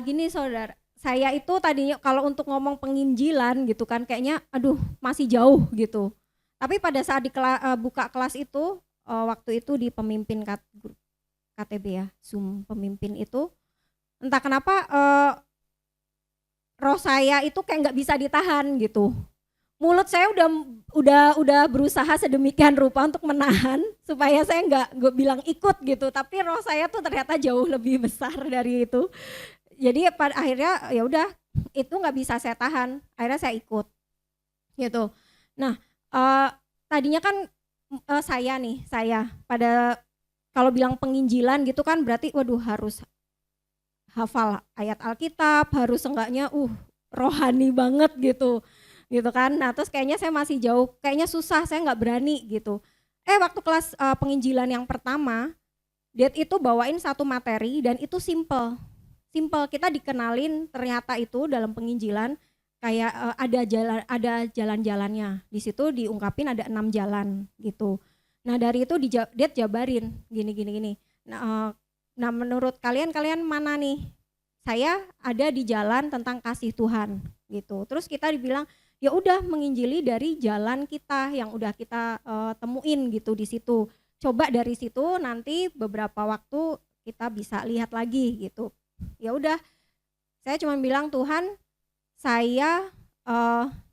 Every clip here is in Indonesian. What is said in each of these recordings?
Gini saudara, saya itu tadinya kalau untuk ngomong penginjilan gitu kan kayaknya aduh masih jauh gitu. Tapi pada saat buka kelas itu, waktu itu di pemimpin KTB ya, Zoom pemimpin itu, entah kenapa roh saya itu kayak nggak bisa ditahan gitu. Mulut saya udah berusaha sedemikian rupa untuk menahan supaya saya nggak bilang ikut gitu, tapi roh saya tuh ternyata jauh lebih besar dari itu. Jadi pada akhirnya ya udah itu nggak bisa saya tahan, akhirnya saya ikut gitu. Nah tadinya kan saya pada kalau bilang penginjilan gitu kan berarti waduh harus hafal ayat Alkitab, harus enggaknya rohani banget gitu kan. Nah terus kayaknya saya masih jauh, kayaknya susah, saya nggak berani gitu. Waktu kelas penginjilan yang pertama, dia itu bawain satu materi dan itu simple kita dikenalin ternyata itu dalam penginjilan kayak ada jalan-jalannya. Di situ diungkapin ada 6 jalan gitu. Nah dari itu dia jabarin gini. Nah menurut kalian mana nih? Saya ada di jalan tentang kasih Tuhan gitu. Terus kita dibilang ya udah menginjili dari jalan kita yang udah kita temuin gitu di situ. Coba dari situ nanti beberapa waktu kita bisa lihat lagi gitu. Ya udah, saya cuma bilang Tuhan, saya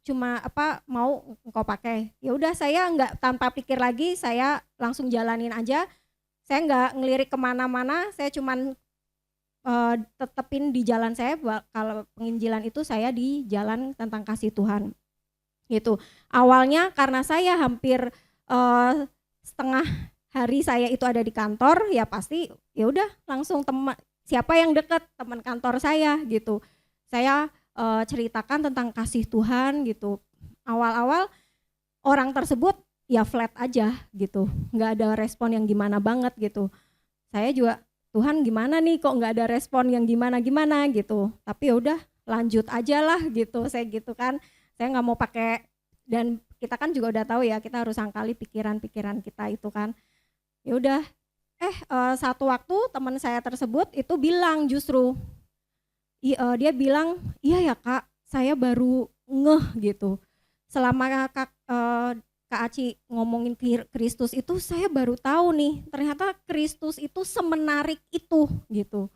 cuma mau engkau pakai. Ya udah saya nggak tanpa pikir lagi, saya langsung jalanin aja. Saya nggak ngelirik kemana-mana, saya cuman tetepin di jalan saya. Kalau penginjilan itu saya di jalan tentang kasih Tuhan. Gitu. Awalnya karena saya hampir setengah hari saya itu ada di kantor, ya pasti ya udah langsung siapa yang dekat teman kantor saya gitu. Saya ceritakan tentang kasih Tuhan gitu. Awal-awal orang tersebut ya flat aja gitu, nggak ada respon yang gimana banget gitu. Saya juga Tuhan gimana nih kok nggak ada respon yang gimana gitu. Tapi ya udah lanjut aja lah gitu, saya gitu kan. Saya nggak mau pakai, dan kita kan juga udah tahu ya kita harus angkali pikiran-pikiran kita itu kan. Ya udah. Satu waktu teman saya tersebut itu bilang justru, dia bilang, iya ya Kak, saya baru ngeh gitu. Selama Kak Aci ngomongin Kristus itu saya baru tahu nih, ternyata Kristus itu semenarik itu gitu.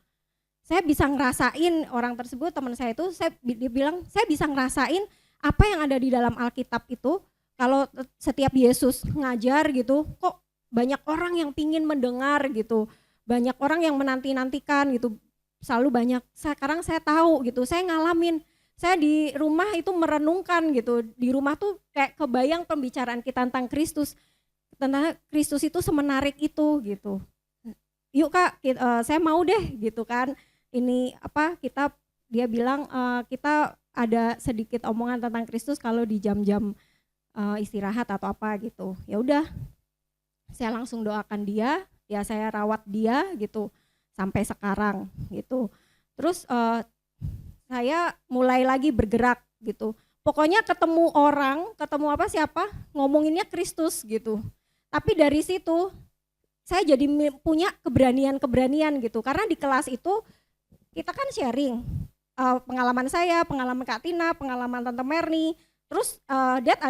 Saya bisa ngerasain orang tersebut, teman saya itu, dia bilang saya bisa ngerasain apa yang ada di dalam Alkitab itu. Kalau setiap Yesus ngajar gitu, kok banyak orang yang pingin mendengar gitu, banyak orang yang menanti-nantikan gitu, selalu banyak. Sekarang saya tahu gitu, saya ngalamin, saya di rumah itu merenungkan gitu, di rumah tuh kayak kebayang pembicaraan kita tentang Kristus itu semenarik itu gitu. Yuk Kak, saya mau deh gitu kan, ini dia bilang kita ada sedikit omongan tentang Kristus kalau di jam-jam istirahat atau apa gitu. Ya udah, saya langsung doakan dia, ya saya rawat dia gitu sampai sekarang gitu. Terus saya mulai lagi bergerak gitu. Pokoknya ketemu siapa ngomonginnya Kristus gitu. Tapi dari situ saya jadi punya keberanian gitu. Karena di kelas itu kita kan sharing pengalaman saya, pengalaman Kak Tina, pengalaman Tante Merni. Terus Dad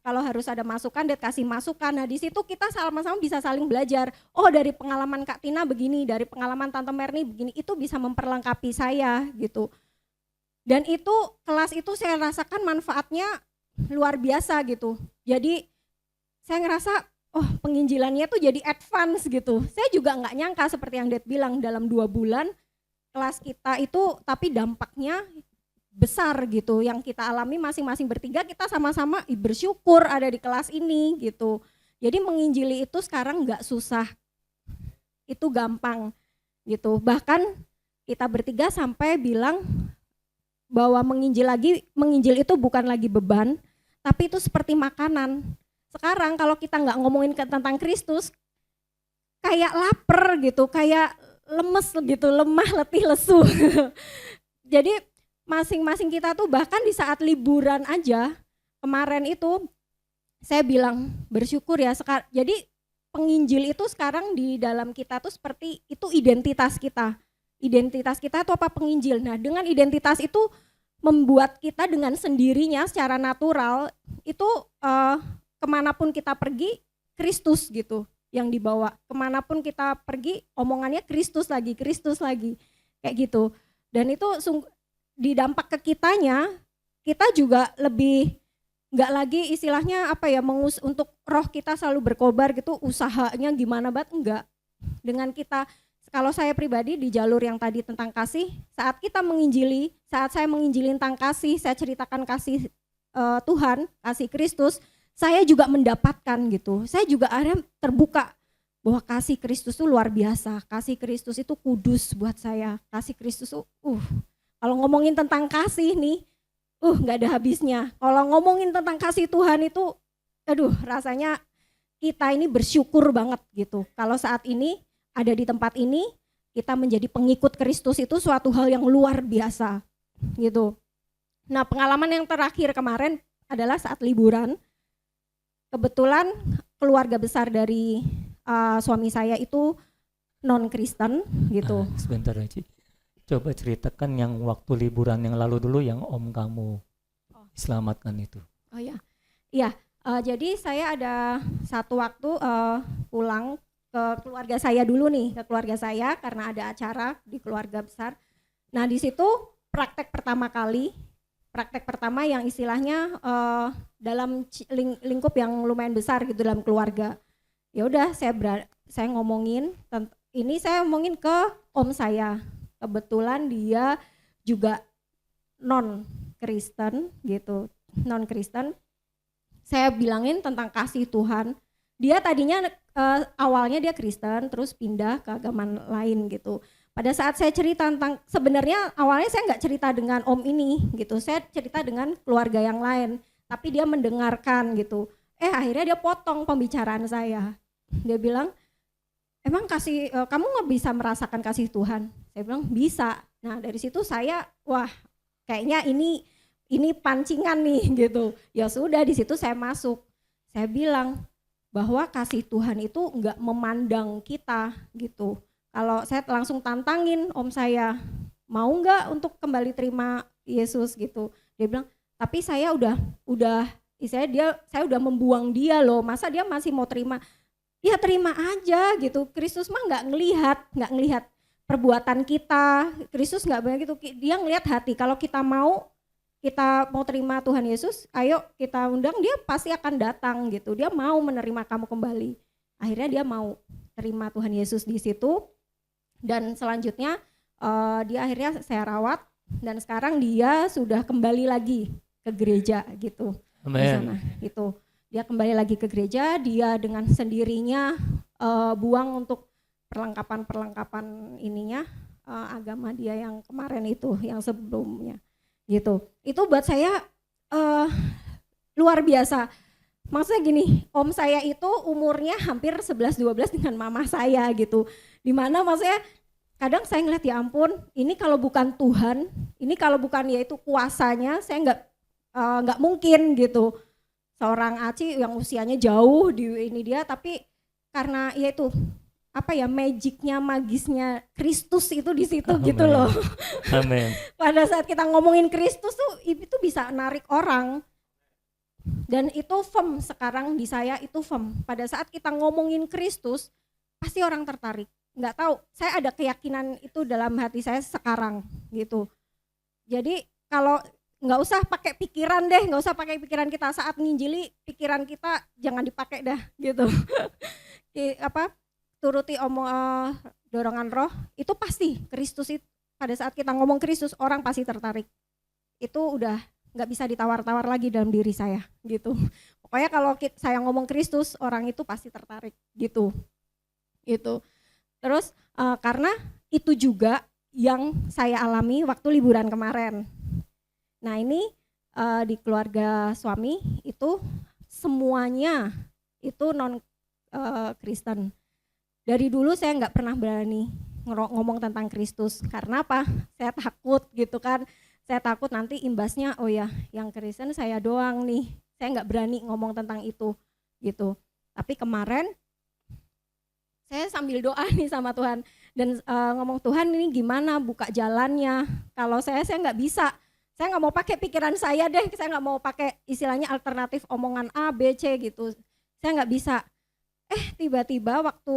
kalau harus ada masukan, Dad kasih masukan. Nah di situ kita sama-sama bisa saling belajar. Oh dari pengalaman Kak Tina begini, dari pengalaman Tante Merni begini, itu bisa memperlengkapi saya gitu. Dan itu kelas itu saya rasakan manfaatnya luar biasa gitu. Jadi saya ngerasa penginjilannya tuh jadi advance gitu. Saya juga nggak nyangka seperti yang Dad bilang dalam 2 bulan kelas kita itu, tapi dampaknya besar gitu, yang kita alami masing-masing bertiga, kita sama-sama bersyukur ada di kelas ini gitu. Jadi menginjili itu sekarang nggak susah, itu gampang gitu. Bahkan kita bertiga sampai bilang bahwa menginjil itu bukan lagi beban, tapi itu seperti makanan. Sekarang kalau kita nggak ngomongin tentang Kristus, kayak lapar gitu, kayak lemes gitu, lemah, letih, lesu. Jadi masing-masing kita tuh bahkan di saat liburan aja kemarin itu saya bilang bersyukur ya sekarang. Jadi penginjil itu sekarang di dalam kita tuh seperti itu identitas kita. Identitas kita itu apa? Penginjil. Nah, dengan identitas itu membuat kita dengan sendirinya secara natural itu kemanapun kita pergi Kristus gitu yang dibawa. Kemanapun kita pergi omongannya Kristus lagi kayak gitu. Dan itu di dampak ke kitanya, kita juga lebih nggak lagi istilahnya untuk roh kita selalu berkobar gitu, usahanya gimana banget, enggak. Dengan kita, kalau saya pribadi di jalur yang tadi tentang kasih, saat saya menginjili tentang kasih, saya ceritakan kasih Tuhan, kasih Kristus, saya juga mendapatkan gitu. Saya juga akhirnya terbuka bahwa kasih Kristus itu luar biasa, kasih Kristus itu kudus buat saya, kasih Kristus itu kalau ngomongin tentang kasih nih, nggak ada habisnya. Kalau ngomongin tentang kasih Tuhan itu, rasanya kita ini bersyukur banget gitu. Kalau saat ini ada di tempat ini, kita menjadi pengikut Kristus itu suatu hal yang luar biasa gitu. Nah, pengalaman yang terakhir kemarin adalah saat liburan. Kebetulan keluarga besar dari suami saya itu non-Kristen gitu. Sebentar aja. Coba ceritakan yang waktu liburan yang lalu dulu yang om kamu selamatkan itu. Oh ya, iya. Jadi saya ada satu waktu pulang ke keluarga saya dulu nih, ke keluarga saya karena ada acara di keluarga besar. Nah di situ praktek pertama yang istilahnya dalam lingkup yang lumayan besar gitu dalam keluarga. Ya udah saya ngomongin saya ngomongin ke om saya. Kebetulan dia juga non-Kristen gitu, non-Kristen. Saya bilangin tentang kasih Tuhan. Dia tadinya awalnya dia Kristen, terus pindah ke agama lain gitu. Pada saat saya cerita tentang, sebenarnya awalnya saya nggak cerita dengan om ini gitu, saya cerita dengan keluarga yang lain. Tapi dia mendengarkan gitu. Akhirnya dia potong pembicaraan saya. Dia bilang, emang kamu nggak bisa merasakan kasih Tuhan? Saya bilang bisa. Nah dari situ saya kayaknya ini pancingan nih gitu. Ya sudah di situ saya masuk. Saya bilang bahwa kasih Tuhan itu nggak memandang kita gitu. Kalau saya langsung tantangin om saya, mau nggak untuk kembali terima Yesus gitu. Dia bilang, tapi saya udah saya udah membuang dia loh. Masa dia masih mau terima? Ya terima aja gitu. Kristus mah nggak ngelihat perbuatan kita. Kristus nggak begitu. Dia ngelihat hati. Kalau kita mau terima Tuhan Yesus, ayo kita undang, dia pasti akan datang gitu. Dia mau menerima kamu kembali. Akhirnya dia mau terima Tuhan Yesus di situ. Dan selanjutnya dia akhirnya saya rawat dan sekarang dia sudah kembali lagi ke gereja gitu. Amen. Di sana gitu. Dia kembali lagi ke gereja, dia dengan sendirinya buang untuk perlengkapan ininya agama dia yang kemarin itu, yang sebelumnya gitu. Itu buat saya luar biasa. Maksudnya gini, om saya itu umurnya hampir 11-12 dengan mama saya gitu. Dimana maksudnya kadang saya ngeliat, ya ampun, ini kalau bukan Tuhan, ini kalau bukan yaitu kuasanya, saya nggak mungkin gitu. Seorang Aci yang usianya jauh di ini dia, tapi karena yaitu magicnya, magisnya Kristus itu di situ. Amen. Gitu loh. Amin. Pada saat kita ngomongin Kristus tuh itu bisa narik orang. Dan itu firm sekarang di saya, itu firm. Pada saat kita ngomongin Kristus, pasti orang tertarik. Nggak tahu, saya ada keyakinan itu dalam hati saya sekarang gitu. Jadi kalau nggak usah pakai pikiran deh, nggak usah pakai pikiran kita saat nginjili, pikiran kita jangan dipakai dah gitu. Turuti dorongan roh, itu pasti Kristus itu. Pada saat kita ngomong Kristus, orang pasti tertarik. Itu udah nggak bisa ditawar-tawar lagi dalam diri saya gitu. Pokoknya kalau saya ngomong Kristus, orang itu pasti tertarik gitu. Itu. Terus karena itu juga yang saya alami waktu liburan kemarin. Nah ini di keluarga suami itu semuanya itu non Kristen. Dari dulu saya nggak pernah berani ngomong tentang Kristus. Karena apa? Saya takut gitu kan. Saya takut nanti imbasnya, oh ya yang Kristen saya doang nih. Saya nggak berani ngomong tentang itu gitu. Tapi kemarin saya sambil doa nih sama Tuhan. dan ngomong Tuhan ini gimana buka jalannya. Kalau saya nggak bisa, saya nggak mau pakai pikiran saya deh, saya nggak mau pakai istilahnya alternatif omongan A, B, C gitu. Saya nggak bisa. Tiba-tiba waktu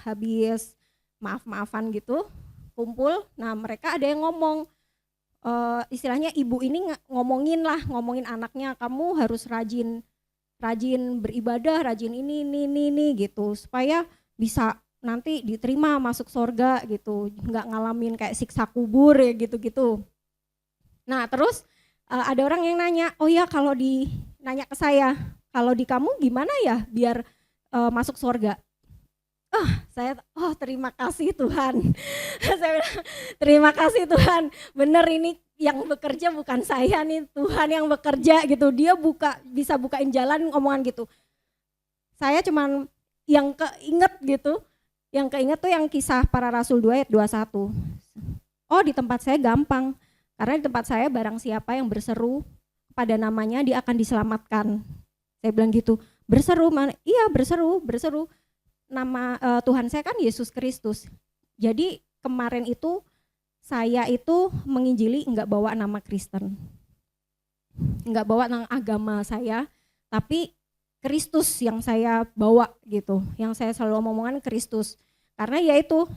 habis maaf-maafan gitu, kumpul, nah mereka ada yang ngomong, istilahnya ibu ini ngomongin anaknya, kamu harus rajin beribadah, rajin ini gitu, supaya bisa nanti diterima masuk surga gitu, nggak ngalamin kayak siksa kubur ya gitu-gitu. Nah terus ada orang yang nanya, oh ya nanya ke saya, kalau di kamu gimana ya biar masuk surga? Saya terima kasih Tuhan. Saya bilang, terima kasih Tuhan, bener ini yang bekerja bukan saya nih, Tuhan yang bekerja gitu. Dia bisa bukain jalan omongan gitu. Saya cuman yang keinget gitu, yang keinget tuh yang Kisah Para Rasul 2 ayat 21. Oh di tempat saya gampang, karena di tempat saya barang siapa yang berseru pada namanya dia akan diselamatkan. Saya bilang gitu, berseru mana? Iya berseru. Nama Tuhan saya kan Yesus Kristus. Jadi kemarin itu saya itu menginjili enggak bawa nama Kristen, enggak bawa nama agama saya, tapi Kristus yang saya bawa gitu, yang saya selalu omongan Kristus. Karena ya itu,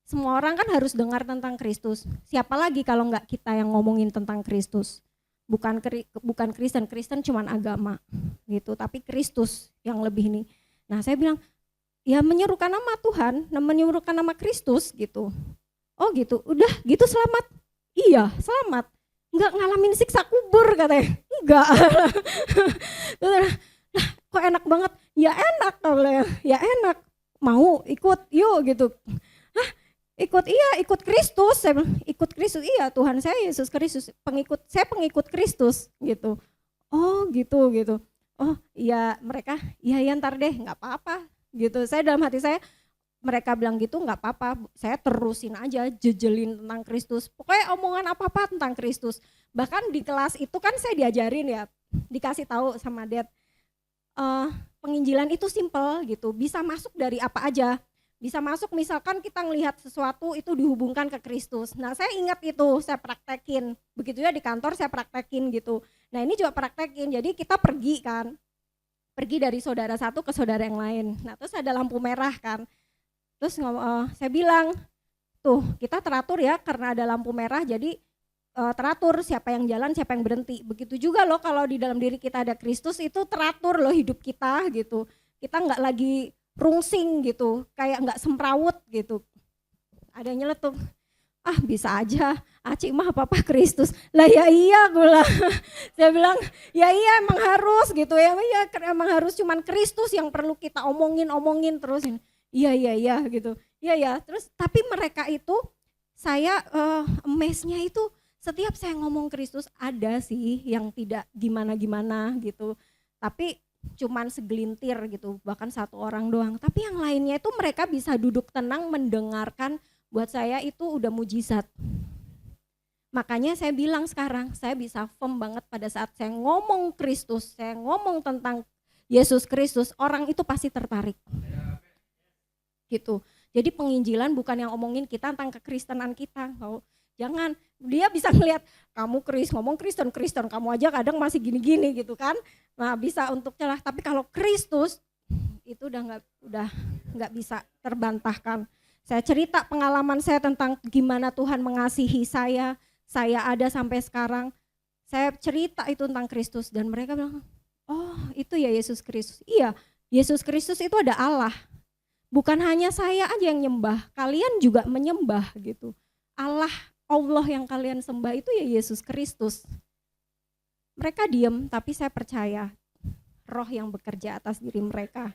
semua orang kan harus dengar tentang Kristus. Siapa lagi kalau enggak kita yang ngomongin tentang Kristus? Bukan Kristen cuman agama gitu, tapi Kristus yang lebih ini. Nah saya bilang, ya menyerukan nama Tuhan, menyerukan nama Kristus gitu. Oh gitu, udah gitu selamat. Iya selamat, enggak ngalamin siksa kubur katanya. Enggak. Nah, kok enak banget? Ya enak kalau ya enak. Mau ikut yuk gitu. Ikut Kristus. Saya bilang, ikut Kristus. Iya, Tuhan saya Yesus Kristus. Saya pengikut Kristus gitu. Oh gitu. Oh iya mereka, iya ntar deh nggak apa-apa gitu. Saya dalam hati saya, mereka bilang gitu nggak apa-apa, saya terusin aja jejelin tentang Kristus. Pokoknya omongan apa-apa tentang Kristus. Bahkan di kelas itu kan saya diajarin ya, dikasih tahu sama Dad, penginjilan itu simple gitu, bisa masuk dari apa aja. Bisa masuk misalkan kita ngelihat sesuatu itu dihubungkan ke Kristus. Nah saya ingat itu, saya praktekin. Begitu ya di kantor saya praktekin gitu. Nah ini juga praktekin, jadi kita pergi dari saudara satu ke saudara yang lain. Nah terus ada lampu merah kan. Terus saya bilang, tuh kita teratur ya karena ada lampu merah, jadi teratur siapa yang jalan, siapa yang berhenti. Begitu juga loh kalau di dalam diri kita ada Kristus, itu teratur loh hidup kita gitu. Kita nggak lagi rungsing gitu, kayak nggak semrawut gitu. Ada yang nyeletuk, bisa aja, Aci mah apa-apa Kristus. Lah ya iya gue lah. Saya bilang, ya iya emang harus gitu ya, emang harus cuman Kristus yang perlu kita omongin terus. Iya gitu. Iya. Terus tapi mereka itu saya amazed-nya itu setiap saya ngomong Kristus ada sih yang tidak gimana-gimana gitu. Tapi cuman segelintir gitu, bahkan satu orang doang. Tapi yang lainnya itu mereka bisa duduk tenang mendengarkan, buat saya itu udah mujizat. Makanya saya bilang sekarang, saya bisa firm banget pada saat saya ngomong Kristus, saya ngomong tentang Yesus Kristus, orang itu pasti tertarik. Gitu. Jadi penginjilan bukan yang omongin kita tentang kekristenan kita. Jangan, dia bisa ngelihat kamu ngomong Kristen, kamu aja kadang masih gini-gini gitu kan. Nah bisa untuk celah, tapi kalau Kristus itu udah nggak bisa terbantahkan. Saya cerita pengalaman saya tentang gimana Tuhan mengasihi saya ada sampai sekarang. Saya cerita itu tentang Kristus dan mereka bilang, oh itu ya Yesus Kristus. Iya, Yesus Kristus itu ada Allah. Bukan hanya saya aja yang nyembah, kalian juga menyembah gitu. Allah yang kalian sembah itu ya Yesus Kristus. Mereka diam, tapi saya percaya Roh yang bekerja atas diri mereka.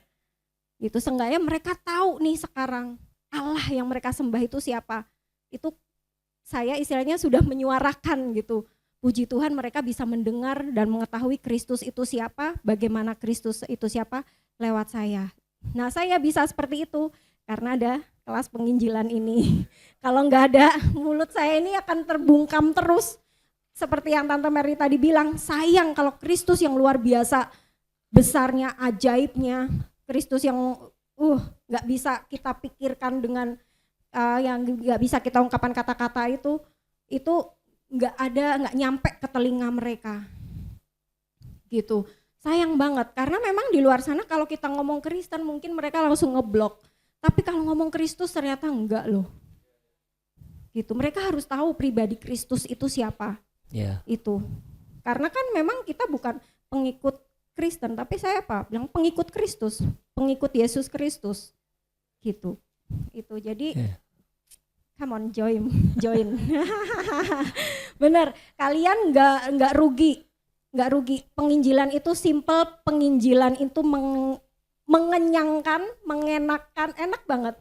Itu seenggaknya mereka tahu nih sekarang Allah yang mereka sembah itu siapa. Itu saya istilahnya sudah menyuarakan gitu. Puji Tuhan mereka bisa mendengar dan mengetahui Kristus itu siapa, bagaimana Kristus itu siapa lewat saya. Nah saya bisa seperti itu karena ada kelas penginjilan ini. Kalau nggak ada, mulut saya ini akan terbungkam terus. Seperti yang Tante Mary tadi bilang, sayang kalau Kristus yang luar biasa besarnya, ajaibnya, Kristus yang nggak bisa kita pikirkan dengan yang nggak bisa kita ungkapkan kata-kata itu nggak nyampe ke telinga mereka gitu. Sayang banget karena memang di luar sana kalau kita ngomong Kristen mungkin mereka langsung ngeblok, tapi kalau ngomong Kristus ternyata enggak loh gitu. Mereka harus tahu pribadi Kristus itu siapa. Itu karena kan memang kita bukan pengikut Kristen, tapi saya bilang pengikut Kristus, pengikut Yesus Kristus gitu. Itu jadi come on, join. Bener, kalian nggak rugi. Penginjilan itu simple, penginjilan itu mengenyangkan, mengenakkan, enak banget,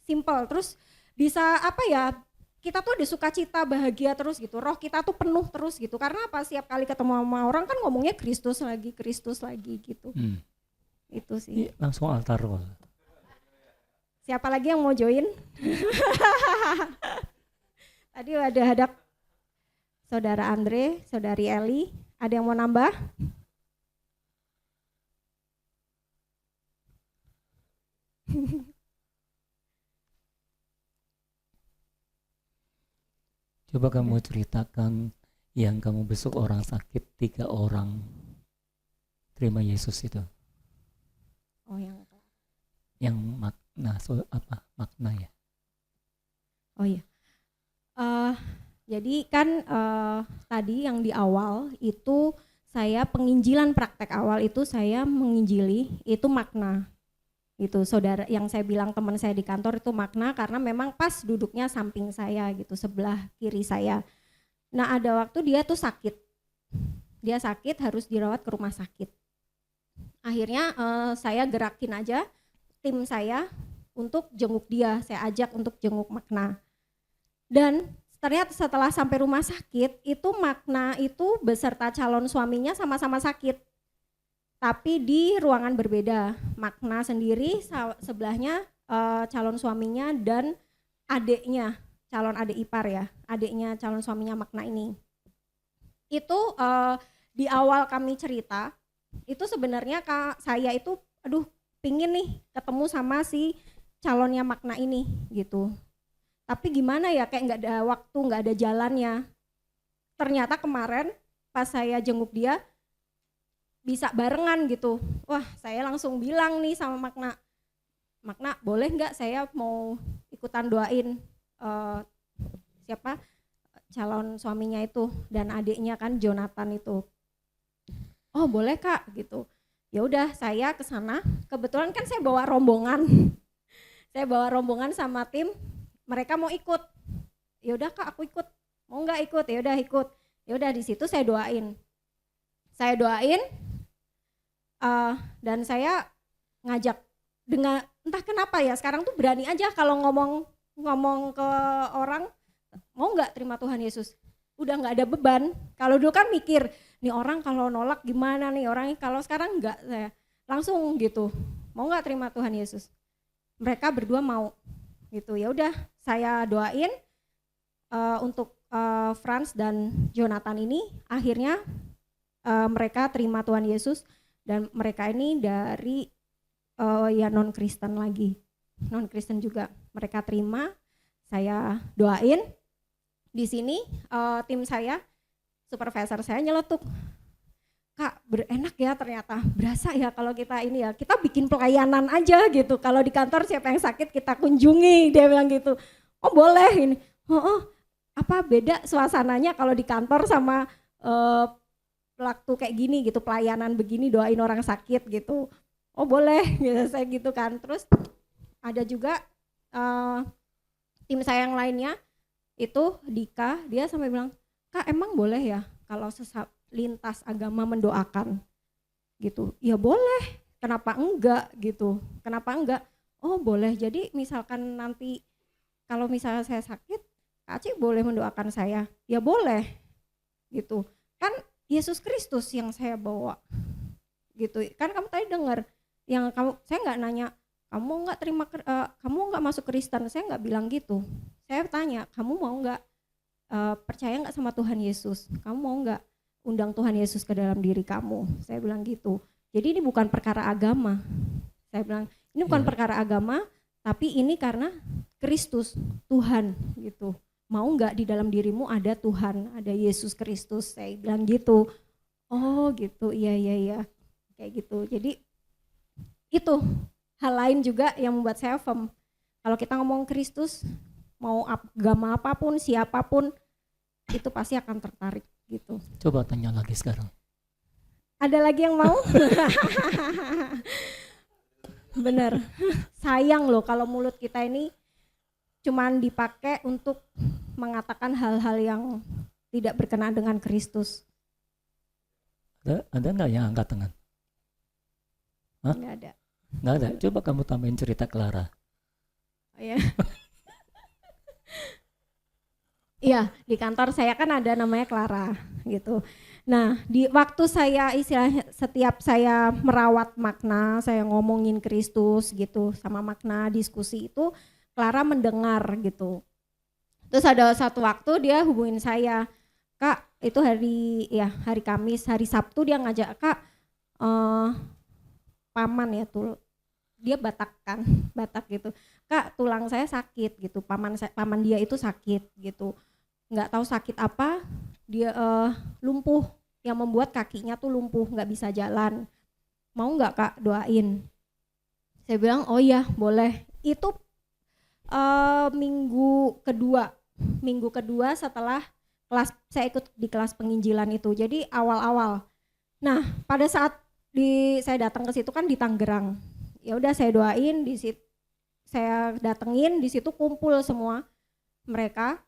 simple. Terus bisa kita tuh ada sukacita, bahagia terus gitu. Roh kita tuh penuh terus gitu. Karena apa? Setiap kali ketemu sama orang kan ngomongnya Kristus lagi gitu. Itu sih. Langsung altar. Siapa lagi yang mau join? Tadi ada Saudara Andre, Saudari Eli. Ada yang mau nambah? Coba kamu ceritakan yang kamu besok orang sakit 3 orang terima Yesus itu. Oh yang makna makna ya? Oh iya. Jadi kan tadi yang di awal itu saya penginjilan praktek awal itu saya menginjili itu makna. Itu saudara yang saya bilang teman saya di kantor itu makna karena memang pas duduknya samping saya gitu, sebelah kiri saya. Nah ada waktu dia tuh sakit. Dia sakit harus dirawat ke rumah sakit. Akhirnya saya gerakin aja tim saya untuk jenguk dia, saya ajak untuk jenguk makna. Dan ternyata setelah sampai rumah sakit, itu makna itu beserta calon suaminya sama-sama sakit. Tapi di ruangan berbeda, makna sendiri sebelahnya calon suaminya dan adiknya, calon adik ipar ya, adiknya calon suaminya makna ini. Itu di awal kami cerita, itu sebenarnya saya itu pingin nih ketemu sama si calonnya makna ini gitu. Tapi gimana ya, kayak nggak ada waktu, nggak ada jalannya. Ternyata kemarin pas saya jenguk dia bisa barengan gitu. Wah saya langsung bilang nih sama makna boleh nggak saya mau ikutan doain siapa calon suaminya itu dan adiknya kan Jonathan itu. Oh boleh kak gitu. Ya udah saya ke sana. Kebetulan kan saya bawa rombongan. Saya bawa rombongan sama tim. Mereka mau ikut. Ya udah kak aku ikut. Mau nggak ikut? Ya udah ikut. Ya udah di situ saya doain. Saya doain dan saya ngajak dengan entah kenapa ya sekarang tuh berani aja kalau ngomong ke orang mau nggak terima Tuhan Yesus. Udah nggak ada beban. Kalau dulu kan mikir nih orang kalau nolak gimana nih orang, kalau sekarang enggak, saya langsung gitu mau nggak terima Tuhan Yesus. Mereka berdua mau gitu. Ya udah saya doain untuk Franz dan Jonathan ini akhirnya mereka terima Tuhan Yesus dan mereka ini dari ya non Kristen lagi, non Kristen juga mereka terima. Saya doain di sini tim saya, supervisor saya nyeletuk, kak berenak ya ternyata, berasa ya kalau kita ini ya, kita bikin pelayanan aja gitu, kalau di kantor siapa yang sakit kita kunjungi, dia bilang gitu. Oh boleh ini, apa beda suasananya kalau di kantor sama waktu kayak gini gitu, pelayanan begini doain orang sakit gitu. Oh boleh gitu, saya gitu kan. Terus ada juga tim saya yang lainnya itu Dika, dia sampai bilang, kak emang boleh ya kalau lintas agama mendoakan gitu. Ya boleh, kenapa enggak gitu, kenapa enggak. Oh boleh, jadi misalkan nanti kalau misalnya saya sakit, Kak Aci boleh mendoakan saya. Ya boleh gitu, kan Yesus Kristus yang saya bawa gitu. Kan kamu tadi dengar yang saya nggak nanya kamu nggak terima, kamu nggak masuk Kristen, saya nggak bilang gitu. Saya tanya kamu mau nggak percaya nggak sama Tuhan Yesus, kamu mau nggak undang Tuhan Yesus ke dalam diri kamu, saya bilang gitu. Jadi ini bukan perkara agama, saya bilang Ini bukan Iya. perkara agama, tapi ini karena Kristus, Tuhan gitu. Mau nggak di dalam dirimu ada Tuhan, ada Yesus Kristus, saya bilang gitu. Oh gitu, iya, kayak gitu. Jadi itu hal lain juga yang membuat saya firm. Kalau kita ngomong Kristus, mau agama apapun, siapapun, itu pasti akan tertarik gitu. Coba tanya lagi sekarang. Ada lagi yang mau? Bener, sayang loh kalau mulut kita ini cuman dipakai untuk mengatakan hal-hal yang tidak berkenaan dengan Kristus. Ada nggak yang angkat tangan? Hah? Nggak ada. Nggak ada. Coba kamu tambahin cerita Clara. Ya. Iya, di kantor saya kan ada namanya Clara gitu. Nah, di waktu saya istilahnya setiap saya merawat makna, saya ngomongin Kristus gitu sama makna diskusi itu, Clara mendengar gitu. Terus ada satu waktu dia hubungin saya, Kak, itu hari Kamis, hari Sabtu dia ngajak, Kak, paman ya tuh, dia Batak gitu, Kak, tulang saya sakit gitu, paman dia itu sakit gitu, nggak tahu sakit apa, dia lumpuh, yang membuat kakinya tuh lumpuh, nggak bisa jalan, mau nggak Kak doain? Saya bilang oh iya boleh. Itu minggu kedua setelah saya ikut di kelas penginjilan itu, jadi awal-awal. Nah pada saat saya datang ke situ kan di Tangerang, ya udah saya doain di situ, saya datengin di situ kumpul semua mereka,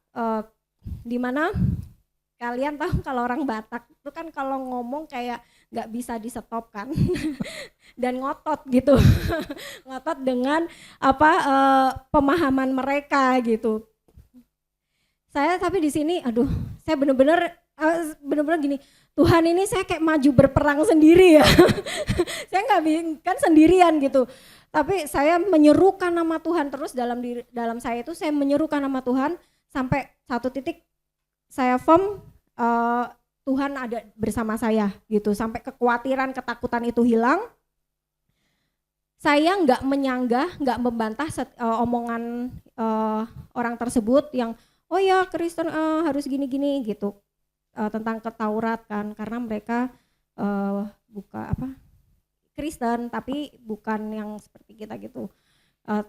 di mana kalian tahu kalau orang Batak itu kan kalau ngomong kayak nggak bisa di-stop kan dan ngotot gitu ngotot dengan pemahaman mereka gitu. Saya tapi di sini saya bener-bener gini, Tuhan ini saya kayak maju berperang sendiri ya saya nggak kan sendirian gitu, tapi saya menyerukan nama Tuhan terus dalam saya itu, saya menyerukan nama Tuhan sampai satu titik saya firm, Tuhan ada bersama saya gitu, sampai kekhawatiran, ketakutan itu hilang. Saya nggak menyanggah, nggak membantah omongan orang tersebut yang oh ya Kristen harus gini-gini gitu, tentang Taurat kan, karena mereka Kristen tapi bukan yang seperti kita gitu,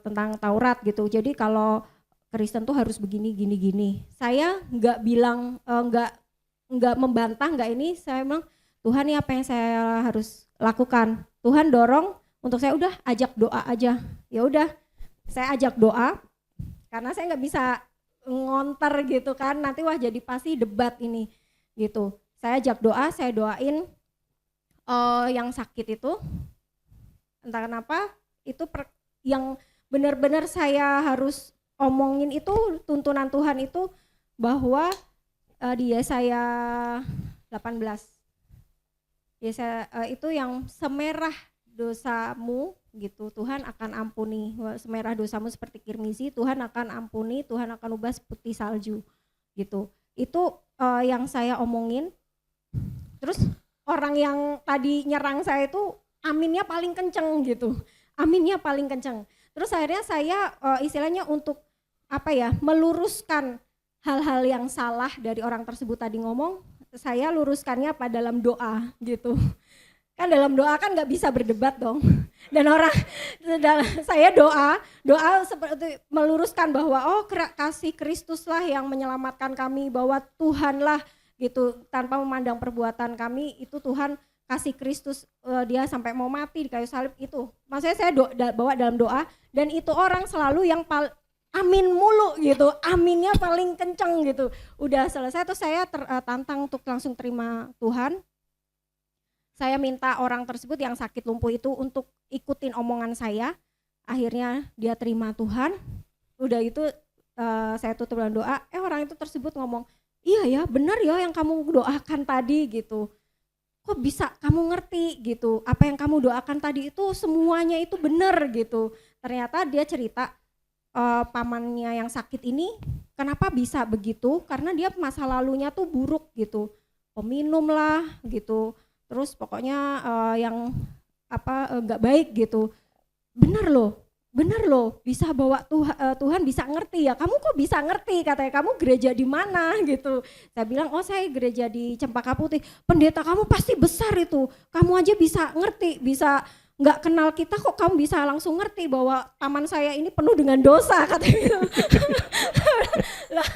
tentang Taurat gitu. Jadi kalau Kristen tuh harus begini gini. Saya nggak bilang nggak membantah, nggak ini, saya bilang Tuhan ini apa yang saya harus lakukan. Tuhan dorong untuk saya udah ajak doa aja. Ya udah, saya ajak doa karena saya nggak bisa ngonter gitu kan. Nanti wah jadi pasti debat ini gitu. Saya ajak doa, saya doain yang sakit itu. Entah kenapa itu yang benar-benar saya harus omongin itu, tuntunan Tuhan itu, bahwa di Yesaya 18 Yesaya itu yang semerah dosamu gitu Tuhan akan ampuni, semerah dosamu seperti kirmizi Tuhan akan ampuni, Tuhan akan ubah seperti salju gitu. Itu yang saya omongin. Terus orang yang tadi nyerang saya itu aminnya paling kenceng gitu, aminnya paling kenceng. Terus akhirnya saya istilahnya untuk meluruskan hal-hal yang salah dari orang tersebut tadi ngomong, saya luruskannya dalam doa gitu. Kan dalam doa kan nggak bisa berdebat dong. Dan saya doa seperti meluruskan bahwa kasih Kristus lah yang menyelamatkan kami, bahwa Tuhan lah gitu, tanpa memandang perbuatan kami, itu Tuhan kasih Kristus, dia sampai mau mati di kayu salib itu. Maksudnya saya bawa dalam doa, dan itu orang selalu yang amin mulu gitu, aminnya paling kenceng gitu. Udah selesai tuh saya tantang untuk langsung terima Tuhan. Saya minta orang tersebut yang sakit lumpuh itu untuk ikutin omongan saya. Akhirnya dia terima Tuhan. Udah itu saya tutup dengan doa, orang itu tersebut ngomong, iya ya benar ya yang kamu doakan tadi gitu. Kok bisa kamu ngerti gitu, apa yang kamu doakan tadi itu semuanya itu benar gitu. Ternyata dia cerita pamannya yang sakit ini kenapa bisa begitu, karena dia masa lalunya tuh buruk gitu, peminum lah gitu, terus pokoknya yang nggak baik gitu. bener loh bisa bawa Tuhan bisa ngerti ya, kamu kok bisa ngerti, katanya kamu gereja di mana gitu. Saya bilang oh saya gereja di Cempaka Putih. Pendeta kamu pasti besar itu, kamu aja bisa ngerti, bisa nggak kenal kita kok kamu bisa langsung ngerti bahwa taman saya ini penuh dengan dosa, katanya gitu. Lah,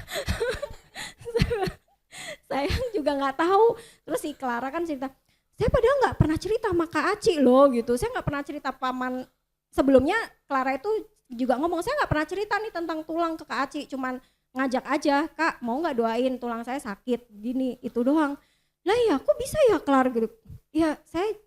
saya juga nggak tahu. Terus si Clara kan cerita, saya padahal nggak pernah cerita sama Kak Aci loh gitu, saya nggak pernah cerita paman. Sebelumnya Clara itu juga ngomong, saya nggak pernah cerita nih tentang tulang ke Kak Aci, cuman ngajak aja, Kak mau nggak doain tulang saya sakit gini, itu doang. Lah ya kok bisa ya Clara gitu. Ya saya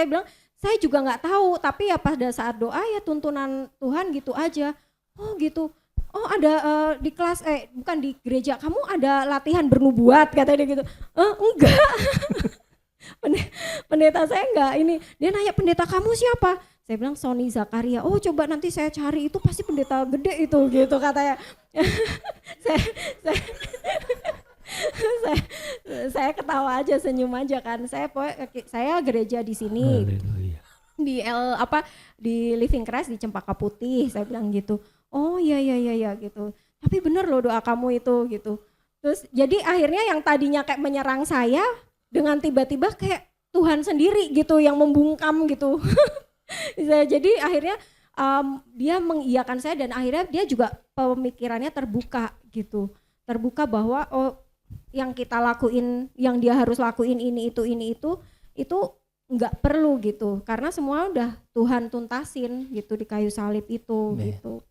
bilang saya juga nggak tahu, tapi ya pada saat doa ya tuntunan Tuhan gitu aja. Oh gitu. Oh ada di kelas bukan di gereja kamu ada latihan bernubuat, katanya dia gitu. Enggak. Pendeta saya enggak ini. Dia nanya pendeta kamu siapa? Saya bilang Sony Zakaria. Oh coba nanti saya cari, itu pasti pendeta gede itu gitu katanya. saya, saya, saya ketawa aja, senyum aja kan. Saya gereja di sini. Haleluya. Di Living Christ di Cempaka Putih, saya bilang gitu. Oh iya gitu. Tapi bener loh doa kamu itu gitu. Terus jadi akhirnya yang tadinya kayak menyerang saya dengan tiba-tiba kayak Tuhan sendiri gitu yang membungkam gitu. Jadi akhirnya dia mengiyakan saya dan akhirnya dia juga pemikirannya terbuka gitu. Terbuka bahwa oh yang kita lakuin, yang dia harus lakuin ini itu enggak perlu gitu. Karena semua udah Tuhan tuntasin gitu di kayu salib itu gitu.